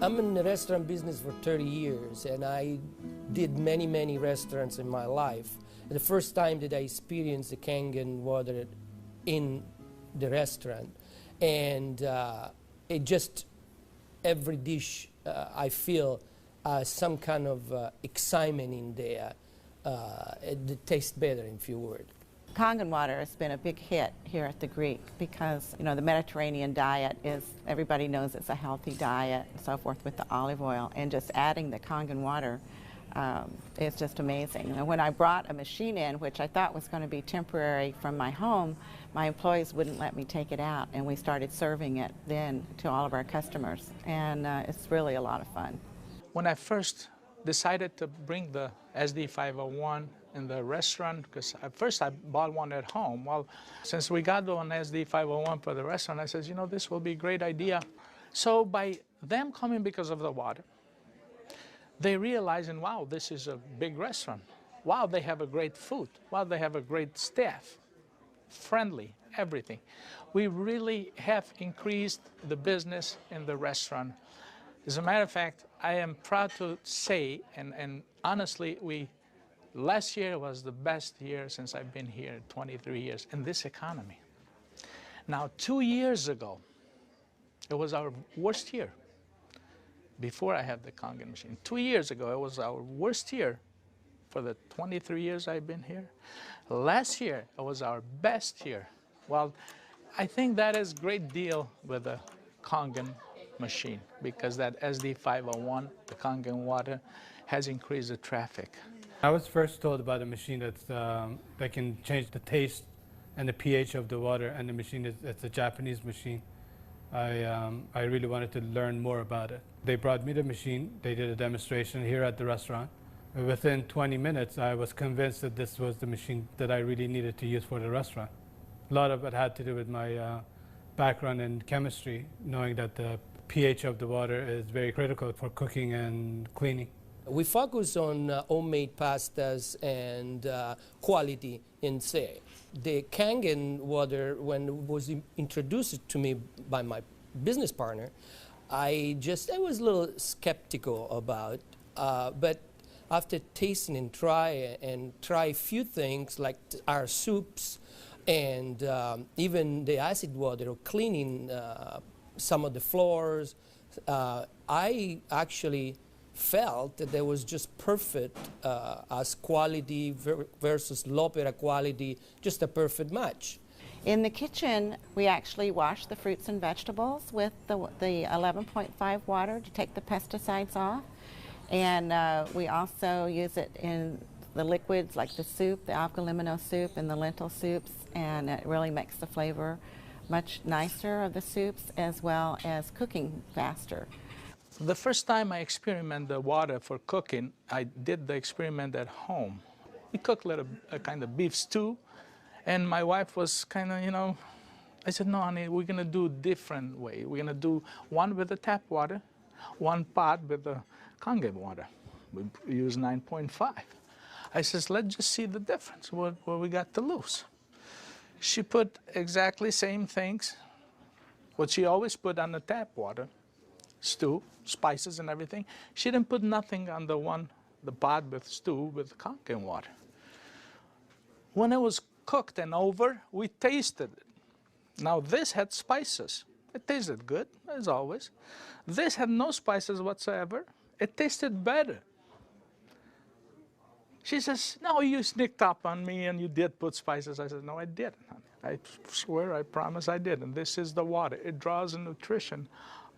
I'm in the restaurant business for 30 years, and I did many restaurants in my life. And the first time that I experienced the Kangen water in the restaurant, and it just, every dish I feel some kind of excitement in there. It tastes better, in few words. Kangen water has been a big hit here at the Greek because, you know, the Mediterranean diet is, everybody knows it's a healthy diet and so forth with the olive oil, and just adding the Kangen water is just amazing. And when I brought a machine in, which I thought was going to be temporary from my home, my employees wouldn't let me take it out, and we started serving it then to all of our customers, and it's really a lot of fun. When I first decided to bring the SD501 in the restaurant, because at first I bought one at home. Well, since we got one SD501 for the restaurant, I said, you know, this will be a great idea. So by them coming because of the water, they realizing, wow, this is a big restaurant. Wow, they have a great food. Wow, they have a great staff, friendly, everything. We really have increased the business in the restaurant. As a matter of fact, I am proud to say, and honestly, last year was the best year since I've been here, 23 years, in this economy. Now, 2 years ago, it was our worst year, before I had the Kangen machine. 2 years ago, it was our worst year for the 23 years I've been here. Last year, it was our best year. Well, I think that is a great deal with the Kangen machine, because that SD501, the Kangen water, has increased the traffic. I was first told about a machine that can change the taste and the pH of the water, and the machine it's a Japanese machine. I really wanted to learn more about it. They brought me the machine, they did a demonstration here at the restaurant. Within 20 minutes, I was convinced that this was the machine that I really needed to use for the restaurant. A lot of it had to do with my background in chemistry, knowing that the pH of the water is very critical for cooking and cleaning. We focus on homemade pastas and quality in say. The Kangen water, when it was introduced to me by my business partner, I was a little skeptical about, but after tasting and try a few things like our soups and even the acid water, or cleaning some of the floors, I actually felt that there was just perfect as quality versus L'Opera quality, just a perfect match. In the kitchen, we actually wash the fruits and vegetables with the 11.5 water to take the pesticides off. And we also use it in the liquids like the soup, the algalimino soup and the lentil soups, and it really makes the flavor much nicer of the soups, as well as cooking faster. The first time I experimented the water for cooking, I did the experiment at home. We cooked a kind of beef stew, and my wife was kind of, you know, I said, no, honey, we're going to do a different way. We're going to do one with the tap water, one pot with the Kangen water. We use 9.5. I says, let's just see the difference, what we got to lose. She put exactly same things, what she always put on the tap water, stew, spices and everything. She didn't put nothing on the pot with stew with Kangen water. When it was cooked and over, we tasted it. Now this had spices. It tasted good, as always. This had no spices whatsoever. It tasted better. She says, no, you sneaked up on me and you did put spices. I said, no, I didn't, honey. I swear, I promise I did. And this is the water. It draws the nutrition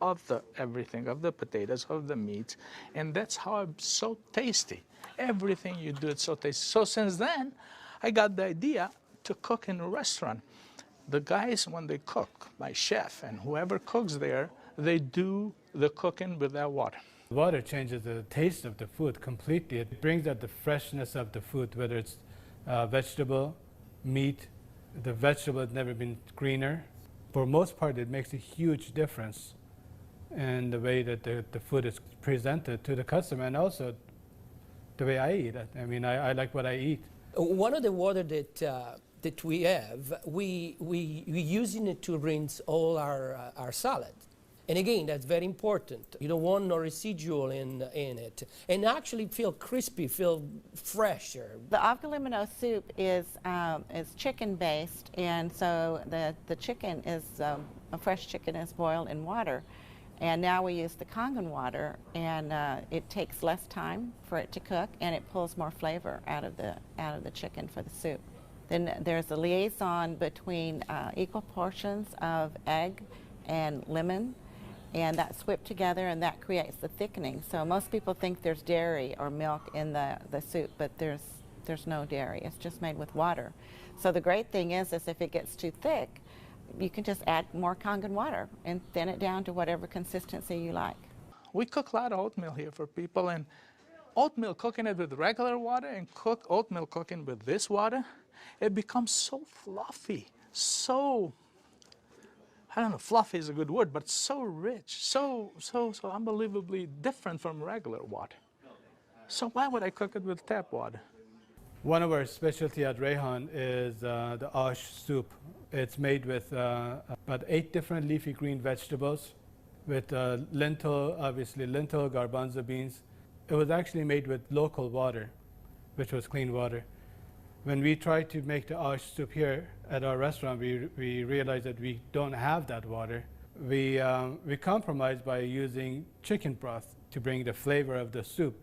of everything, of the potatoes, of the meats. And that's how it's so tasty. Everything you do, it's so tasty. So since then, I got the idea to cook in a restaurant. The guys, when they cook, my chef and whoever cooks there, they do the cooking with that water. Water changes the taste of the food completely. It brings out the freshness of the food, whether it's vegetable, meat. The vegetable has never been greener. For most part, it makes a huge difference in the way that the food is presented to the customer, and also the way I eat it. I mean, I like what I eat. One of the water that we have, we using it to rinse all our salad. And again, that's very important. You don't want no residual in it. And actually feel crispy, feel fresher. The avgalimino soup is chicken-based, and so the chicken is, a fresh chicken is boiled in water. And now we use the Kangen water, and it takes less time for it to cook, and it pulls more flavor out of the chicken for the soup. Then there's a liaison between equal portions of egg and lemon, and that's whipped together, and that creates the thickening. So most people think there's dairy or milk in the soup, but there's no dairy. It's just made with water. So the great thing is if it gets too thick, you can just add more Kangen water and thin it down to whatever consistency you like. We cook a lot of oatmeal here for people, and oatmeal, cooking it with regular water and oatmeal cooking with this water, it becomes so fluffy, so, I don't know, fluffy is a good word, but so rich, so unbelievably different from regular water. So why would I cook it with tap water? One of our specialty at Rayhan is the ash soup. It's made with about 8 different leafy green vegetables, with lentil, obviously lentil, garbanzo beans. It was actually made with local water, which was clean water. When we tried to make the ash soup here at our restaurant, we realized that we don't have that water. We compromised by using chicken broth to bring the flavor of the soup.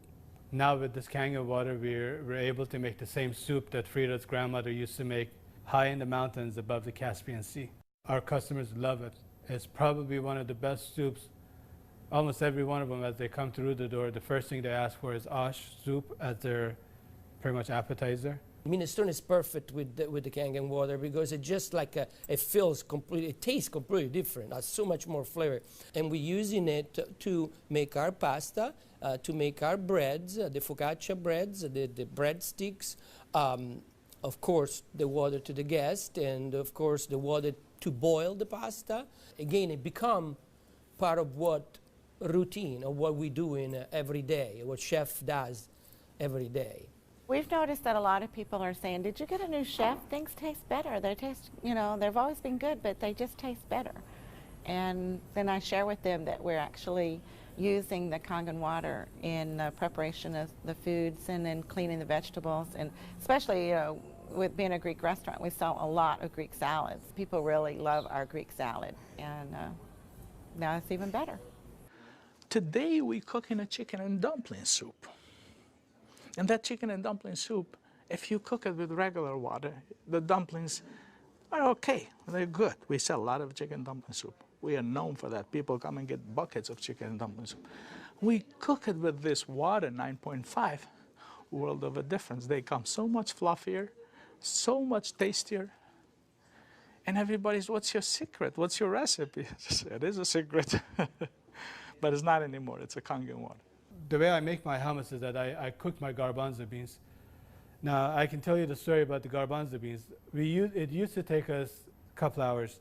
Now with this Kangen water, we're able to make the same soup that Frida's grandmother used to make high in the mountains above the Caspian Sea. Our customers love it. It's probably one of the best soups. Almost every one of them, as they come through the door, the first thing they ask for is ash soup as their pretty much appetizer. Minestrone is perfect with the Kangen water because it just like it feels completely, it tastes completely different. Has so much more flavor, and we're using it to make our pasta, to make our breads, the focaccia breads, the breadsticks. Of course, the water to the guest, and of course the water to boil the pasta. Again, it become part of what routine of what we do in every day, what chef does every day. We've noticed that a lot of people are saying, did you get a new chef? Things taste better. They taste, you know, they've always been good, but they just taste better. And then I share with them that we're actually using the Kangen water in preparation of the foods and in cleaning the vegetables. And especially, you know, with being a Greek restaurant, we sell a lot of Greek salads. People really love our Greek salad, and now it's even better. Today we're cooking a chicken and dumpling soup. And that chicken and dumpling soup, if you cook it with regular water, the dumplings are okay. They're good. We sell a lot of chicken dumpling soup. We are known for that. People come and get buckets of chicken and dumpling soup. We cook it with this water, 9.5, world of a difference. They come so much fluffier, so much tastier. And everybody's, what's your secret? What's your recipe? It is a secret, but it's not anymore. It's a Kangen water. The way I make my hummus is that I cook my garbanzo beans. Now, I can tell you the story about the garbanzo beans. It used to take us a couple hours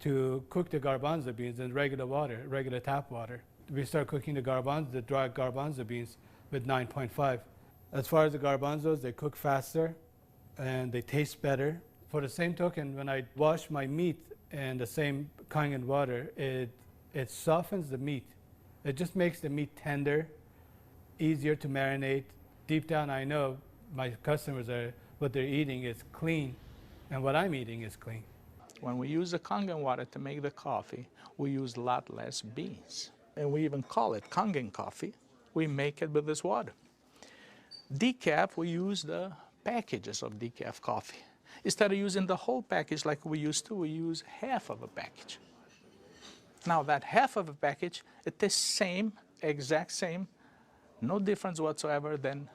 to cook the garbanzo beans in regular water, regular tap water. We start cooking the dry garbanzo beans with 9.5. As far as the garbanzos, they cook faster and they taste better. For the same token, when I wash my meat in the same Kangen water, it softens the meat. It just makes the meat tender, easier to marinate. Deep down, I know my customers what they're eating is clean, and what I'm eating is clean. When we use the Kangen water to make the coffee, we use a lot less beans. And we even call it Kangen coffee. We make it with this water. Decaf, we use the packages of decaf coffee. Instead of using the whole package like we used to, we use half of a package. Now that half of a package, it is same, exact same, no difference whatsoever than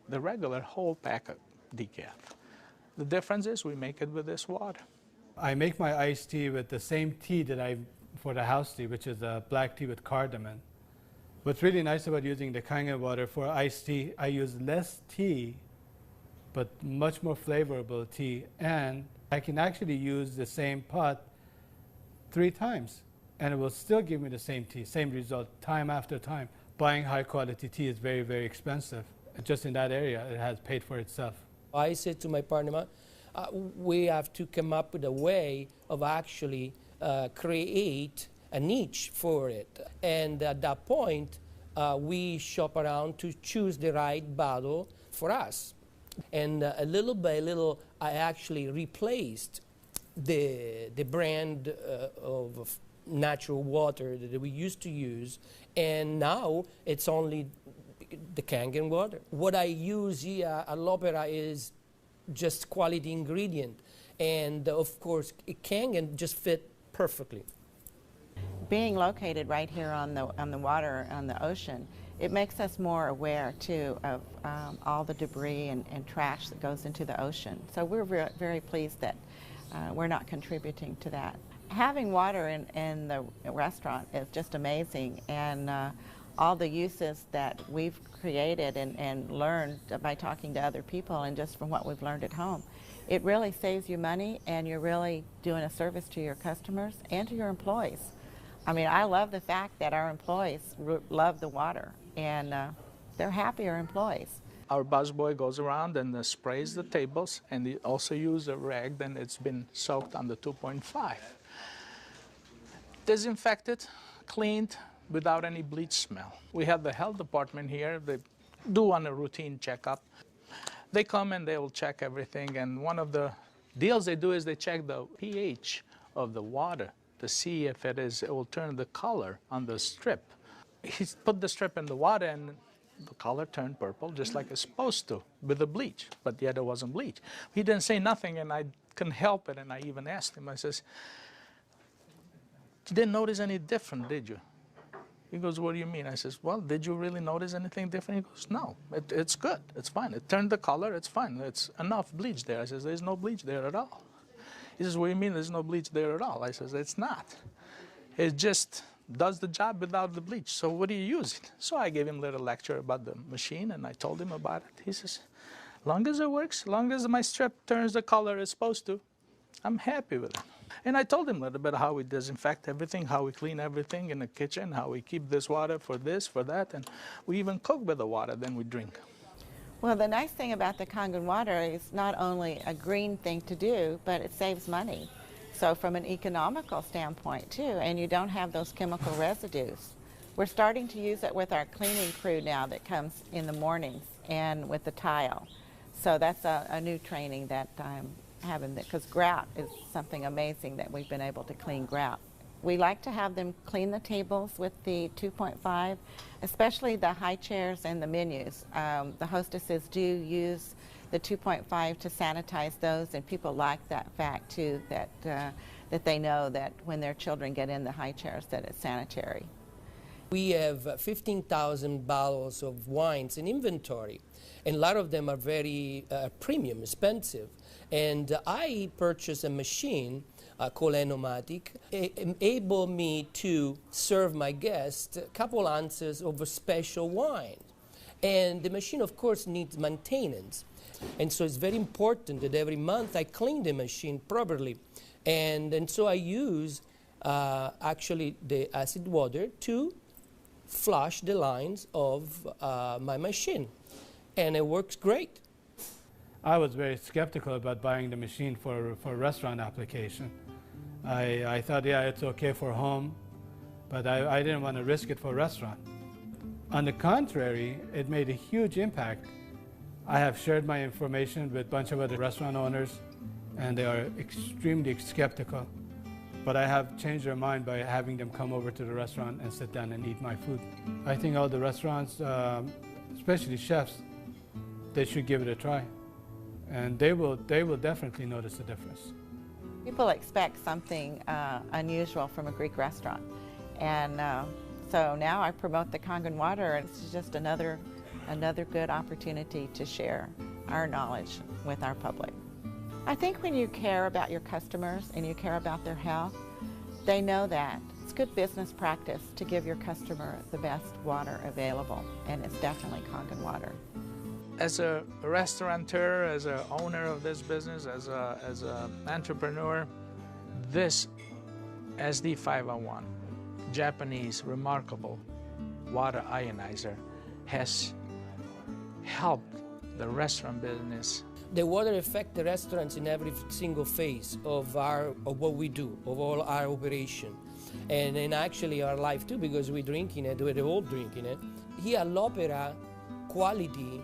the regular whole pack of decaf. The difference is we make it with this water. I make my iced tea with the same tea that for the house tea, which is a black tea with cardamom. What's really nice about using the Kangen water for iced tea, I use less tea, but much more flavorful tea, and I can actually use the same pot 3 times, and it will still give me the same tea, same result, time after time. Buying high quality tea is very, very expensive. Just in that area, it has paid for itself. I said to my partner, we have to come up with a way of actually create a niche for it. And at that point, we shop around to choose the right bottle for us. And little by little, I actually replaced the brand of natural water that we used to use, and now it's only the Kangen water. What I use here at L'Opera is just quality ingredient, and of course, Kangen just fit perfectly. Being located right here on the water, on the ocean, it makes us more aware too of all the debris and trash that goes into the ocean. So we're very pleased that we're not contributing to that. Having water in the restaurant is just amazing, and all the uses that we've created and learned by talking to other people and just from what we've learned at home, it really saves you money, and you're really doing a service to your customers and to your employees. I mean, I love the fact that our employees love the water, and they're happier employees. Our busboy goes around and sprays the tables, and he also uses a rag, then it's been soaked on the 2.5. Disinfected, cleaned, without any bleach smell. We have the health department here. They do on a routine checkup. They come and they will check everything, and one of the deals they do is they check the pH of the water to see if it will turn the color on the strip. He put the strip in the water, and the color turned purple, just like it's supposed to, with the bleach, but yet it wasn't bleach. He didn't say nothing, and I couldn't help it, and I even asked him, I says, "You didn't notice any different, did you?" He goes, "What do you mean?" I says, "Well, did you really notice anything different?" He goes, "No, it's good, it's fine. It turned the color, it's fine. It's enough bleach there." I says, "There's no bleach there at all." He says, "What do you mean there's no bleach there at all?" I says, "It's not. It just does the job without the bleach. So what do you use it?" So I gave him a little lecture about the machine, and I told him about it. He says, "Long as it works, long as my strip turns the color it's supposed to, I'm happy with it." And I told him a little bit how we disinfect everything, how we clean everything in the kitchen, how we keep this water for this, for that, and we even cook with the water, then we drink. Well, the nice thing about the Kangen water is not only a green thing to do, but it saves money. So from an economical standpoint too, and you don't have those chemical residues. We're starting to use it with our cleaning crew now that comes in the mornings and with the tile. So that's a new training that I'm having, because grout is something amazing that we've been able to clean grout. We like to have them clean the tables with the 2.5, especially the high chairs and the menus. The hostesses do use the 2.5 to sanitize those, and people like that fact too, that they know that when their children get in the high chairs that it's sanitary. We have 15,000 bottles of wines in inventory, and a lot of them are very premium, expensive. And I purchased a machine called Enomatic, enable me to serve my guests a couple ounces of a special wine. And the machine, of course, needs maintenance. And so it's very important that every month I clean the machine properly. And so I use actually the acid water to flush the lines of my machine. And it works great. I was very skeptical about buying the machine for restaurant application. I thought, yeah, it's okay for home, but I didn't want to risk it for restaurant. On the contrary, it made a huge impact. I have shared my information with a bunch of other restaurant owners, and they are extremely skeptical. But I have changed their mind by having them come over to the restaurant and sit down and eat my food. I think all the restaurants, especially chefs, they should give it a try. And they will definitely notice the difference. People expect something unusual from a Greek restaurant. And so now I promote the Kangen water, and it's just another good opportunity to share our knowledge with our public. I think when you care about your customers and you care about their health, they know that. It's good business practice to give your customer the best water available, and it's definitely Kangen water. As a restaurateur, as an owner of this business, as an entrepreneur, this SD501, Japanese remarkable water ionizer, has helped the restaurant business. The water affects the restaurants in every single phase of what we do, of all our operation, and in actually our life too, because we're drinking it, we're all drinking it. Here at l'Opera, quality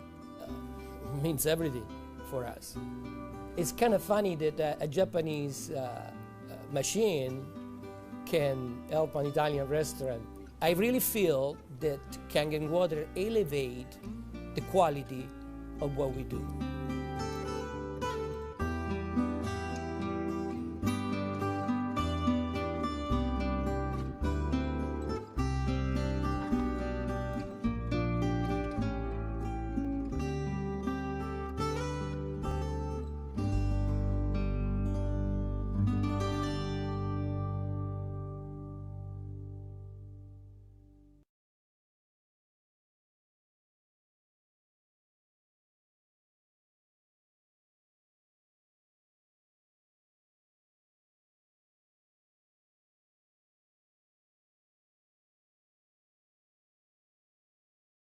means everything for us. It's kind of funny that a Japanese machine can help an Italian restaurant. I really feel that Kangen Water elevate the quality of what we do.